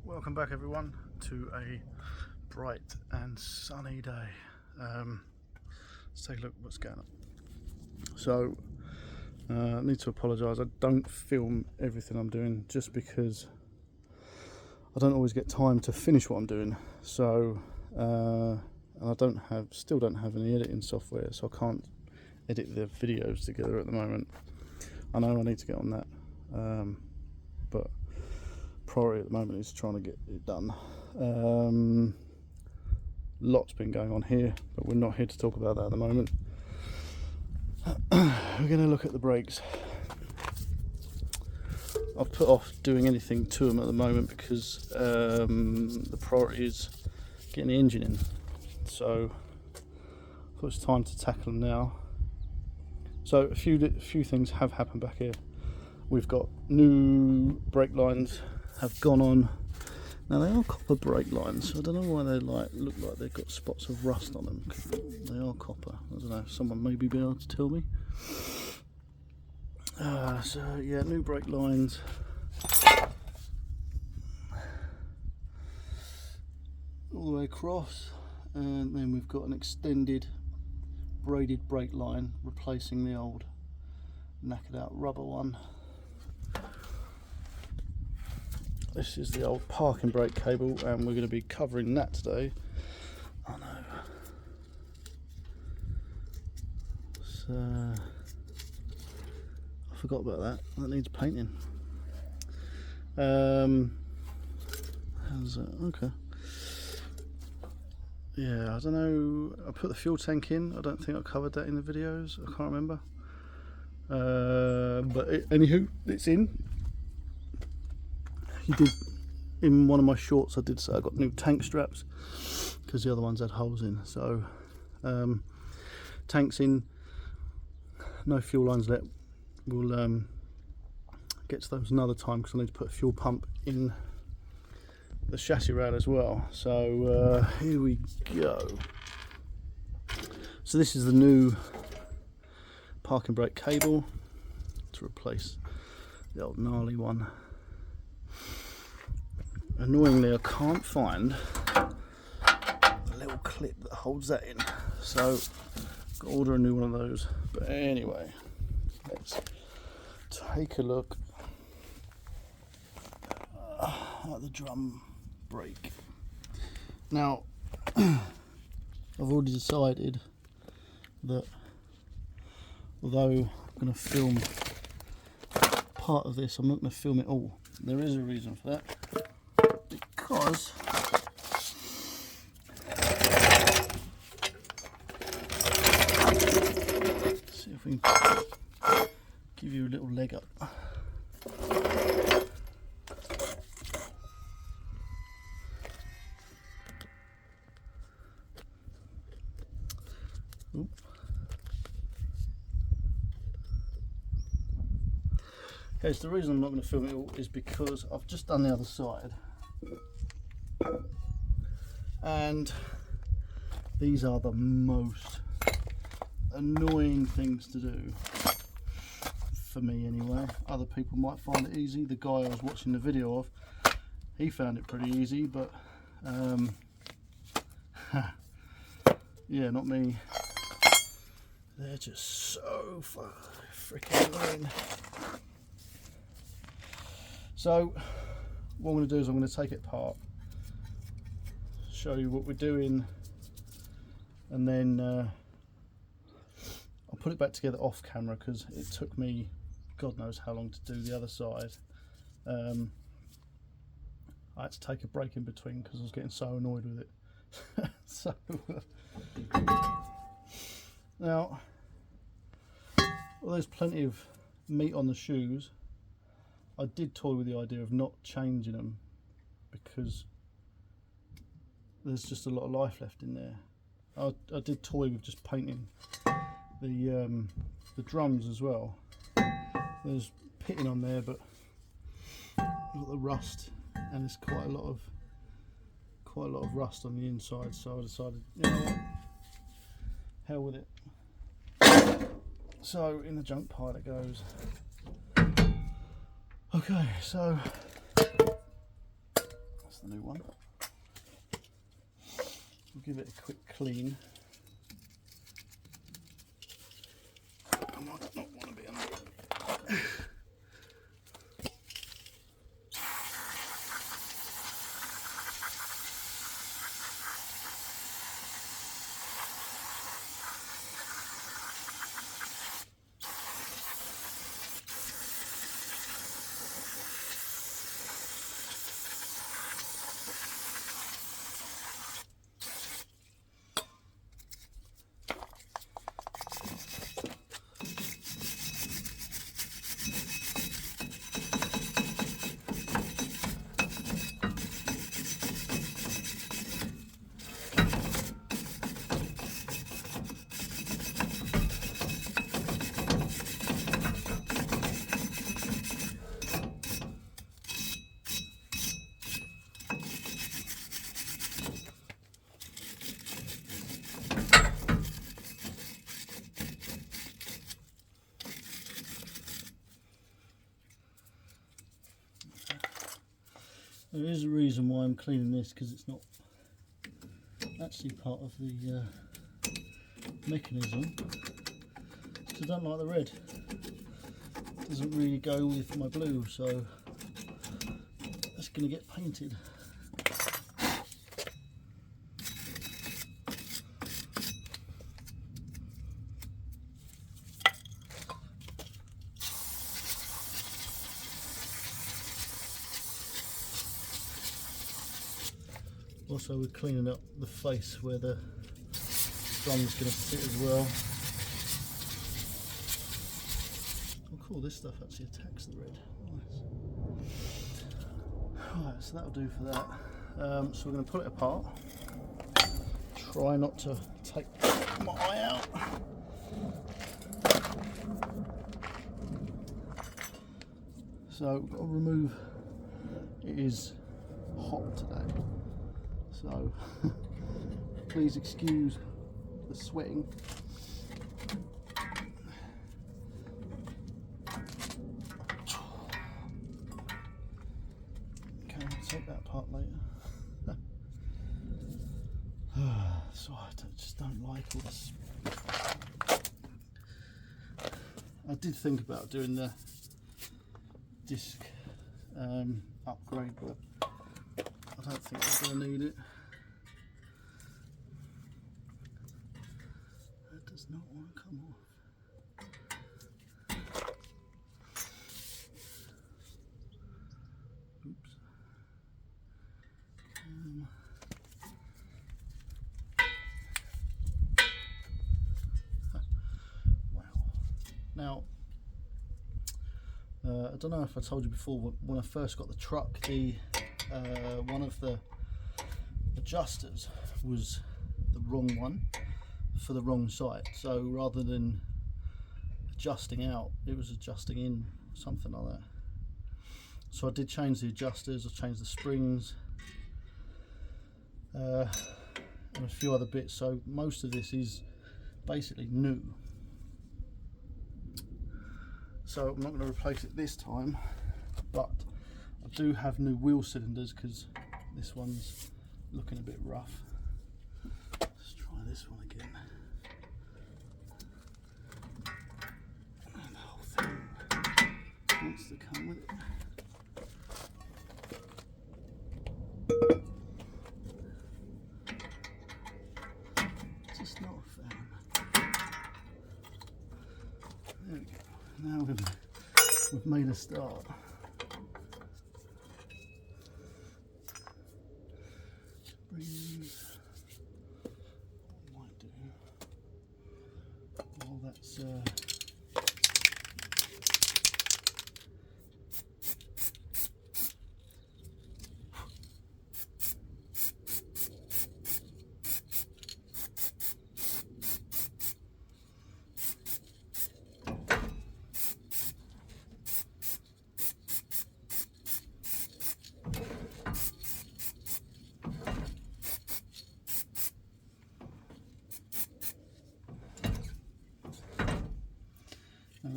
Welcome back everyone to a bright and sunny day. Let's take a look at what's going on. So I need to apologise, I don't film everything I'm doing just because I don't always get time to finish what I'm doing. So and I still don't have any editing software, so I can't edit the videos together at the moment. I know I need to get on that, but priority at the moment is trying to get it done. Lots been going on here, but we're not here to talk about that at the moment. We're going to look at the brakes. I've put off doing anything to them at the moment because the priority is getting the engine in. So I thought it's time to tackle them now. So a few things have happened back here. We've got new brake lines have gone on. Now they are copper brake lines, so I don't know why they look like they've got spots of rust on them. They are copper. I don't know, someone maybe be able to tell me. So yeah, new brake lines. All the way across, and then we've got an extended braided brake line replacing the old knackered out rubber one. This is the old parking brake cable, and we're going to be covering that today. Oh no. So I forgot about that. That needs painting. How's that? Okay. Yeah, I don't know. I put the fuel tank in. I don't think I covered that in the videos. I can't remember. But anywho, it's in. You did, in one of my shorts I did say I got new tank straps because the other ones had holes in. So tanks in, no fuel lines let. We'll get to those another time because I need to put a fuel pump in the chassis rail as well. So here we go. So this is the new parking brake cable to replace the old gnarly one. Annoyingly, I can't find a little clip that holds that in, so I've got to order a new one of those. But anyway, let's take a look at the drum brake. Now, I've already decided that although I'm going to film part of this, I'm not going to film it all. There is a reason for that. Because see if we can give you a little leg up. Oop. Okay, so the reason I'm not going to film it all is because I've just done the other side. And these are the most annoying things to do, for me anyway. Other people might find it easy. The guy I was watching the video of, he found it pretty easy, but yeah, not me. They're just so freaking annoying. So what I'm going to do is I'm going to take it apart, show you what we're doing, and then I'll put it back together off camera because it took me God knows how long to do the other side. I had to take a break in between because I was getting so annoyed with it. So now, well, there's plenty of meat on the shoes. I did toy with the idea of not changing them because there's just a lot of life left in there. I did toy with just painting the drums as well. There's pitting on there, but got the rust, and there's quite a lot of rust on the inside. So I decided, you know what, hell with it. So in the junk pile it goes. Okay, so That's the new one. We'll give it a quick clean. I might not want to be under it. There is a reason why I'm cleaning this, because it's not actually part of the mechanism. Because I don't like the red. It doesn't really go with my blue, so it's going to get painted. Also, we're cleaning up the face where the drum's going to sit as well. Oh cool, this stuff actually attacks the red. Nice. Alright, so that'll do for that. So we're going to pull it apart. Try not to take my eye out. So we've got to remove, it is hot today. So please excuse the sweating. Okay, I'll take that apart later. So I just don't like all this. I did think about doing the disc upgrade, but I don't think I'm going to need it. That does not want to come off. Oops. Wow. Now, I don't know if I told you before, when I first got the truck, one of the adjusters was the wrong one for the wrong side. So rather than adjusting out, it was adjusting in, something like that. So I did change the adjusters, I changed the springs, and a few other bits. So most of this is basically new. So I'm not going to replace it this time, but I do have new wheel cylinders because this one's looking a bit rough. Let's try this one again. And the whole thing wants to come with it. Just not a fan. There we go. Now we've made a start. Might do. Well, that's the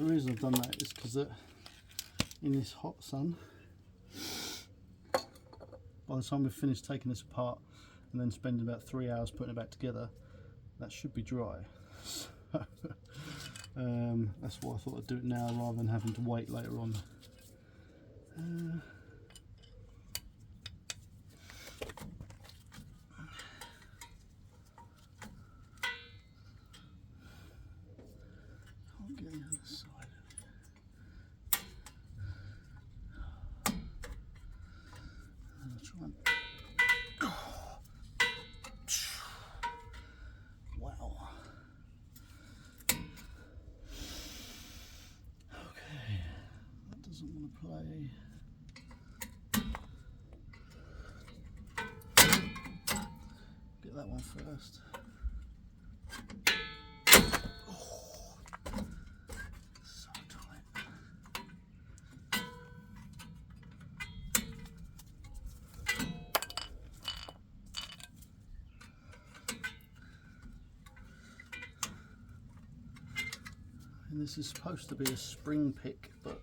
reason I've done that is because in this hot sun by the time we've finished taking this apart and then spending about 3 hours putting it back together, that should be dry. So, that's why I thought I'd do it now rather than having to wait later on. Can't get the other side of it. I'll try and... Wow. Okay, that doesn't want to play. Get that one first. So tight. And this is supposed to be a spring pick, but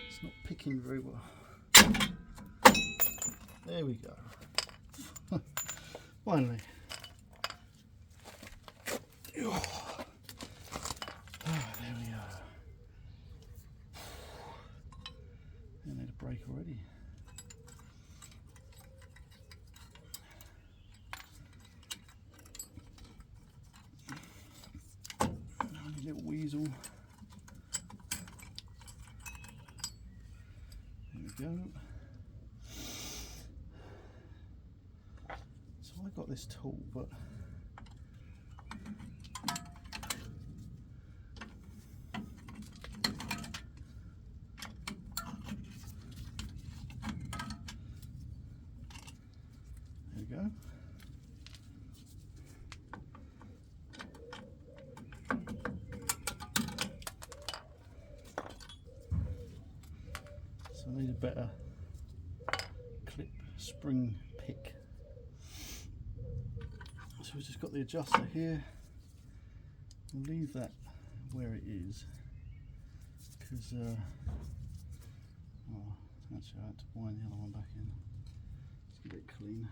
it's not picking very well. There we go. Finally. Oh, there we go. I need a break already. Little weasel. There we go. So I got this tool, but there we go. I need a better clip spring pick. So we've just got the adjuster here. We'll leave that where it is because oh, actually I had to wind the other one back in. Let's get it clean.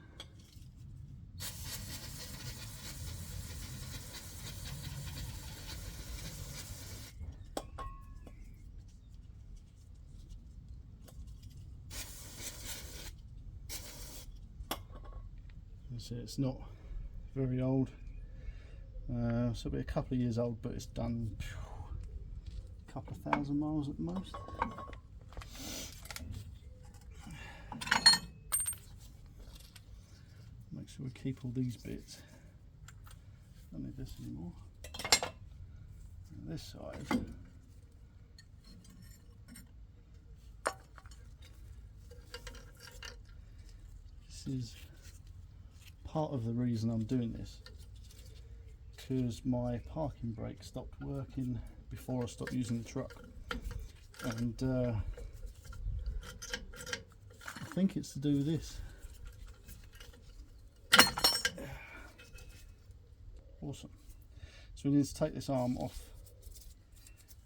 So it's not very old, so it'll be a couple of years old, but it's done a couple of thousand miles at the most. Make sure we keep all these bits. Don't need this anymore. And this side, this is part of the reason I'm doing this, because my parking brake stopped working before I stopped using the truck, and I think it's to do with this. Awesome. So we need to take this arm off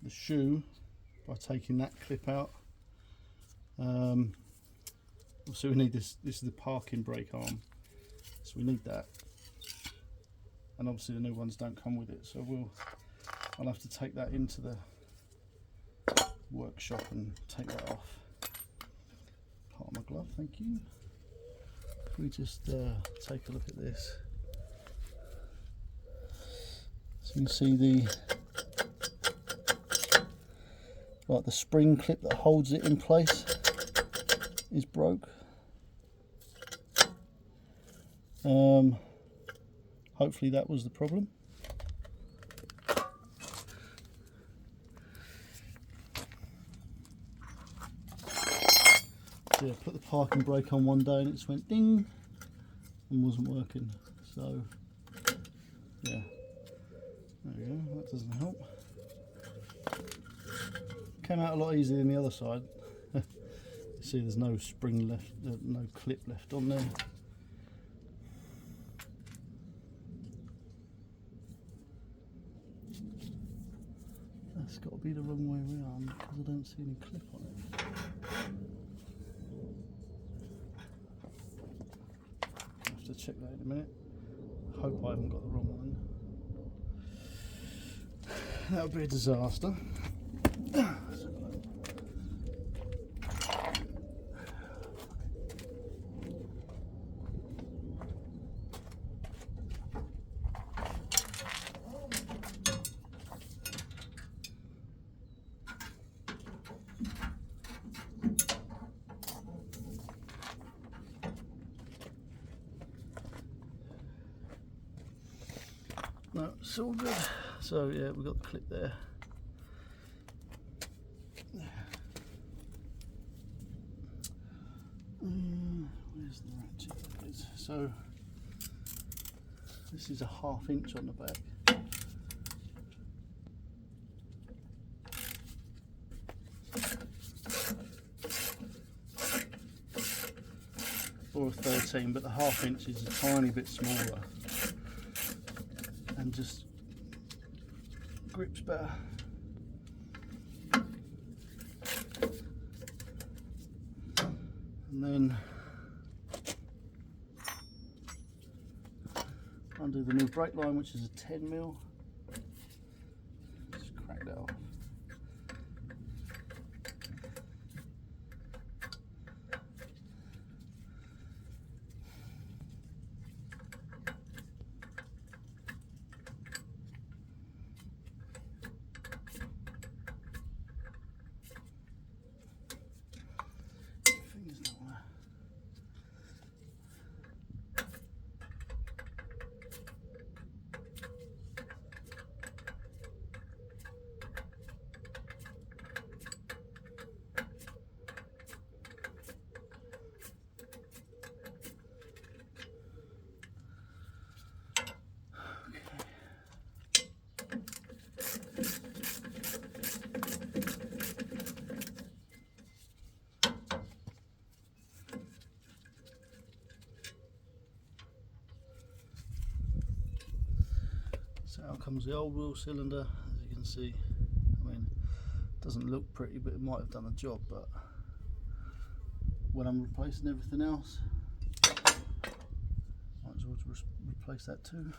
the shoe by taking that clip out. So we need this is the parking brake arm. So we need that, and obviously the new ones don't come with it, so I'll have to take that into the workshop and take that off. Part of my glove, thank you. If we just take a look at this, so you can see the spring clip that holds it in place is broke. Hopefully that was the problem. So yeah, put the parking brake on one day and it just went ding and wasn't working. So yeah, there we go, that doesn't help. Came out a lot easier than the other side. You see there's no spring left, no clip left on there. That's got to be the wrong way around because I don't see any clip on it. check that in a minute. Hope I haven't got the wrong one. That would be a disaster. No, it's all good. So yeah, we've got the clip there. Where's the ratchet? So this is a 1/2 inch on the back. Or a 13, but the 1/2 inch is a tiny bit smaller and just grips better. And then undo the new brake line, which is a 10mm. Just crack that off. So out comes the old wheel cylinder, as you can see. I mean, it doesn't look pretty, but it might have done a job. But when I'm replacing everything else, might as well replace that too.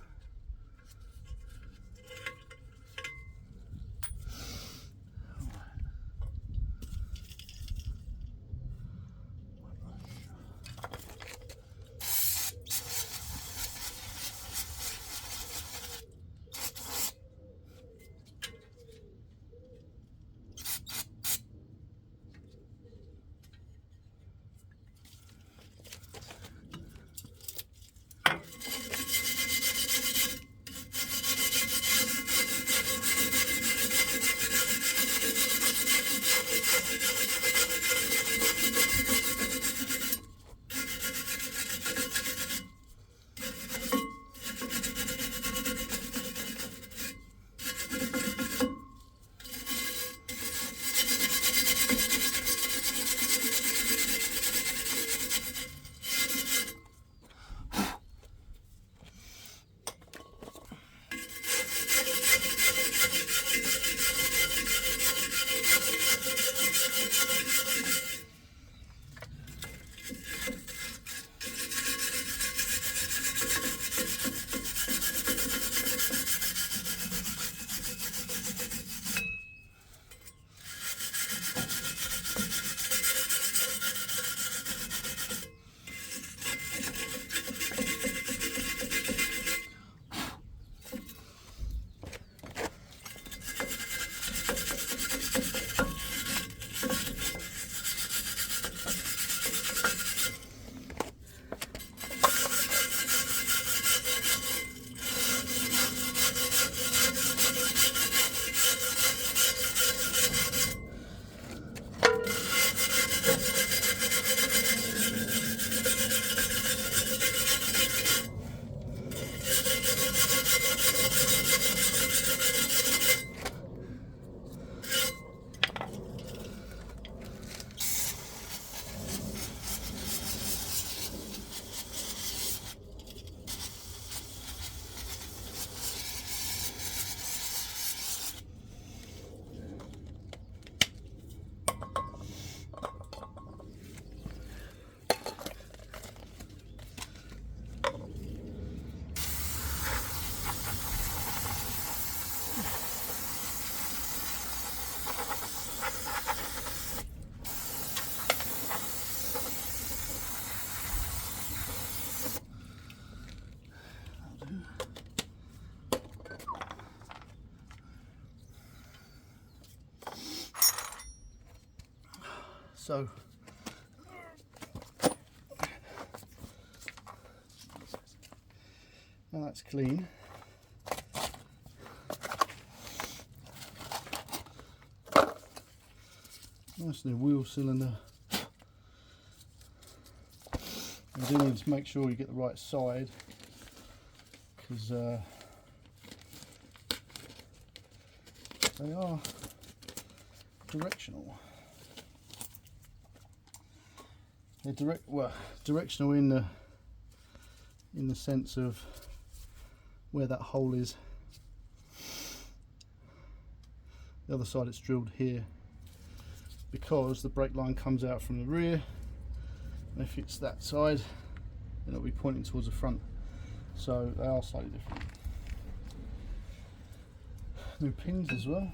So now that's clean. Nice new wheel cylinder. You do need to make sure you get the right side, because they are directional. They're directional in the sense of where that hole is. The other side it's drilled here, because the brake line comes out from the rear, and if it's that side then it'll be pointing towards the front, so they are slightly different. New pins as well.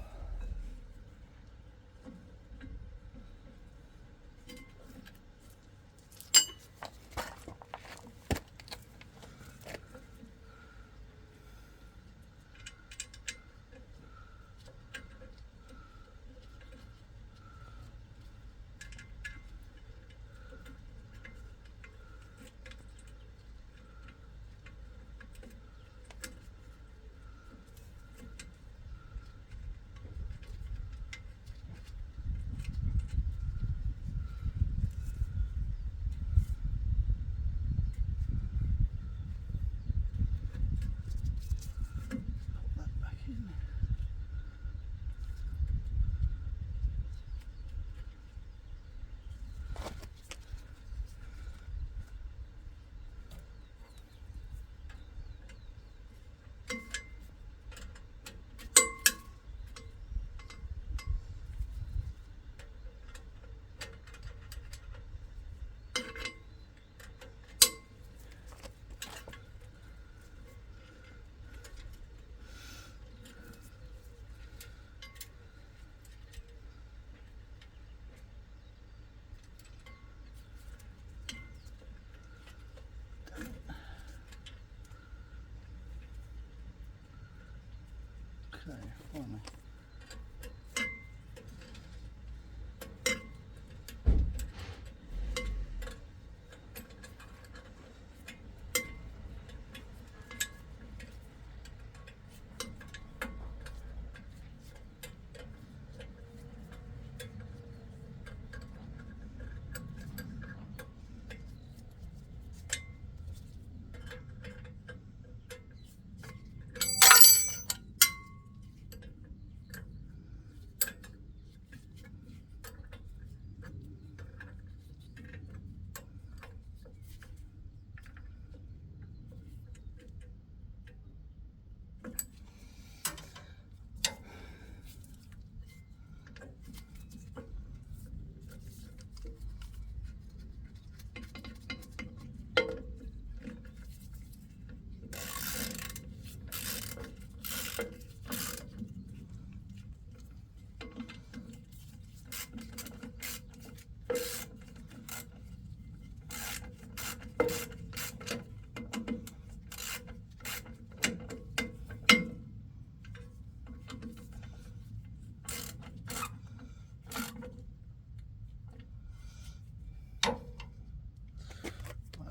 Okay, finally.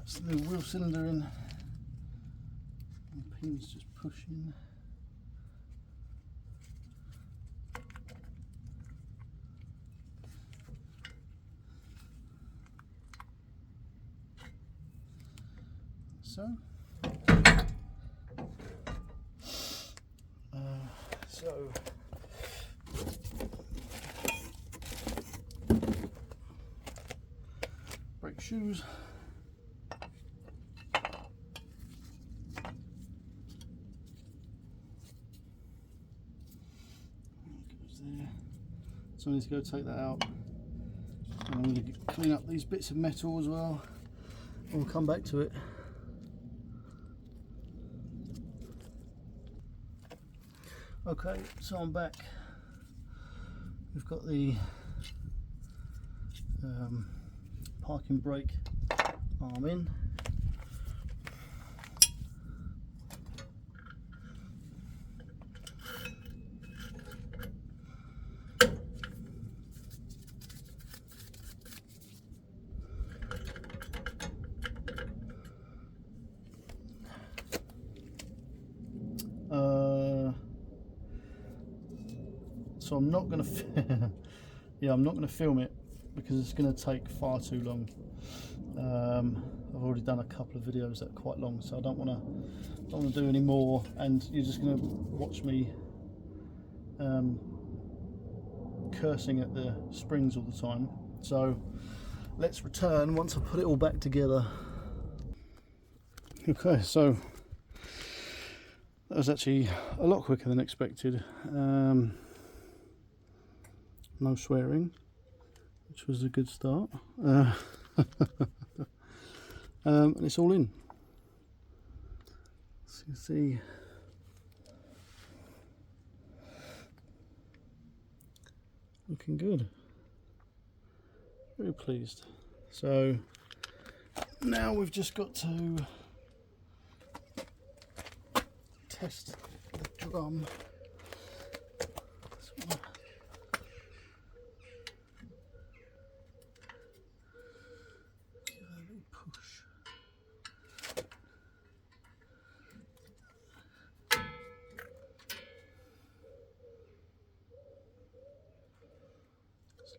That's the wheel cylinder in, and the pin's just pushing. So brake shoes. There. So I need to go take that out, and I'm going to clean up these bits of metal as well, and we'll come back to it. Okay, so I'm back. We've got the parking brake arm in. so I'm not going to yeah, I'm not going to film it because it's going to take far too long. I've already done a couple of videos that are quite long, so I don't want to do any more, and you're just going to watch me cursing at the springs all the time. So let's return once I put it all back together. Okay, so that was actually a lot quicker than expected. No swearing, which was a good start. And it's all in. So you see, looking good. Very pleased. So now we've just got to test the drum.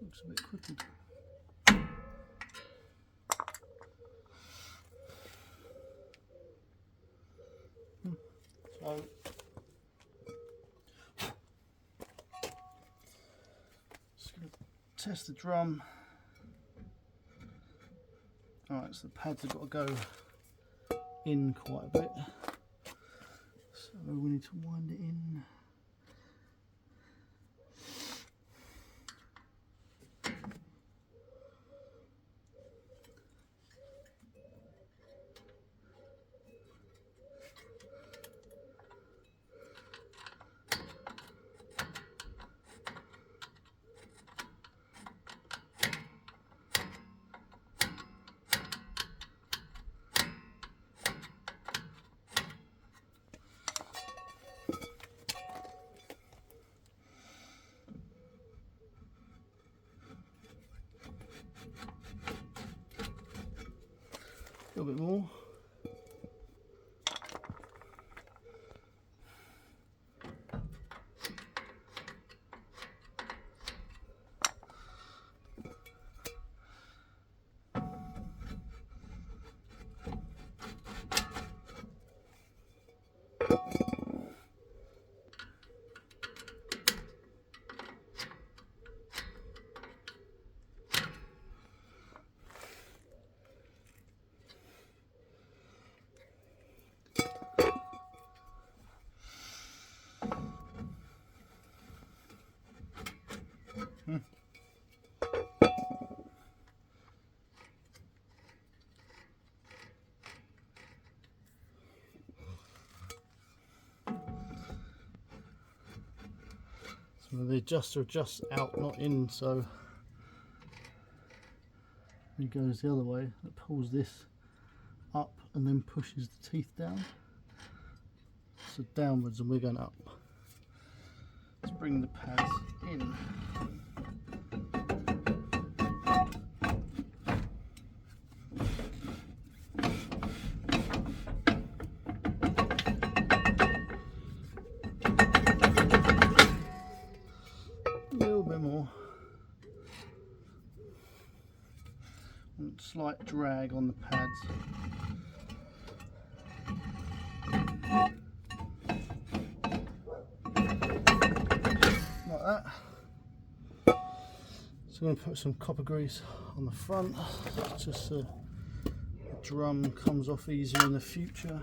Looks a bit crooked. So just going to test the drum. Alright, so the pads have got to go in quite a bit. So we need to wind it in. A little bit more. So the adjuster adjusts out, not in, so it goes the other way. It pulls this up and then pushes the teeth down. So downwards, and we're going up. Let's bring the pads in. Slight drag on the pads. Like that. So I'm going to put some copper grease on the front, just so the drum comes off easier in the future.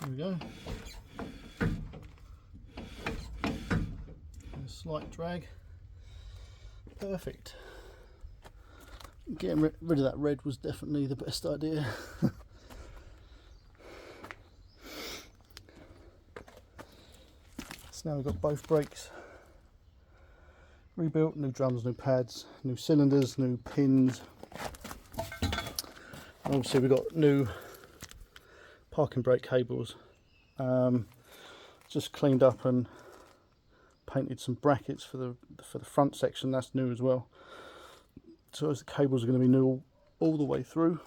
There we go. A slight drag. Perfect. Getting rid of that red was definitely the best idea. So now we've got both brakes rebuilt, new drums, new pads, new cylinders, new pins. And obviously we've got new parking brake cables. Just cleaned up and painted some brackets for the front section. That's new as well. So the cables are going to be new all the way through.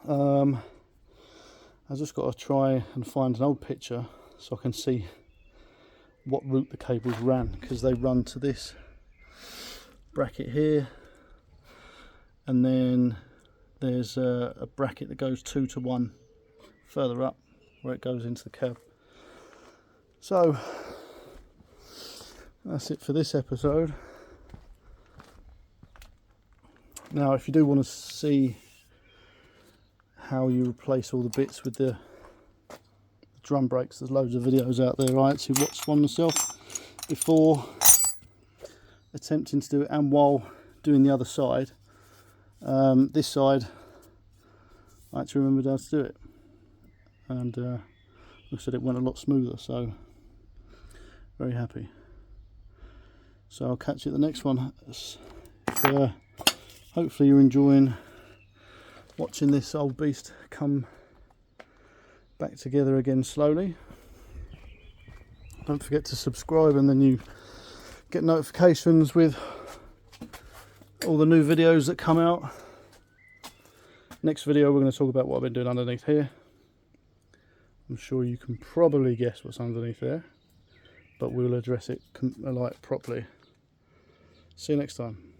I've just got to try and find an old picture so I can see what route the cables ran, because they run to this bracket here, and then there's a bracket that goes 2 to 1 further up where it goes into the cab. So that's it for this episode. Now if you do want to see how you replace all the bits with the drum brakes, there's loads of videos out there. I actually watched one myself before attempting to do it and while doing the other side. This side I actually remembered how to do it, and like I said, it went a lot smoother, so very happy. So I'll catch you at the next one. Hopefully you're enjoying watching this old beast come back together again slowly. Don't forget to subscribe, and then you get notifications with all the new videos that come out. Next video we're going to talk about what I've been doing underneath here. I'm sure you can probably guess what's underneath there, but we'll address it properly. See you next time.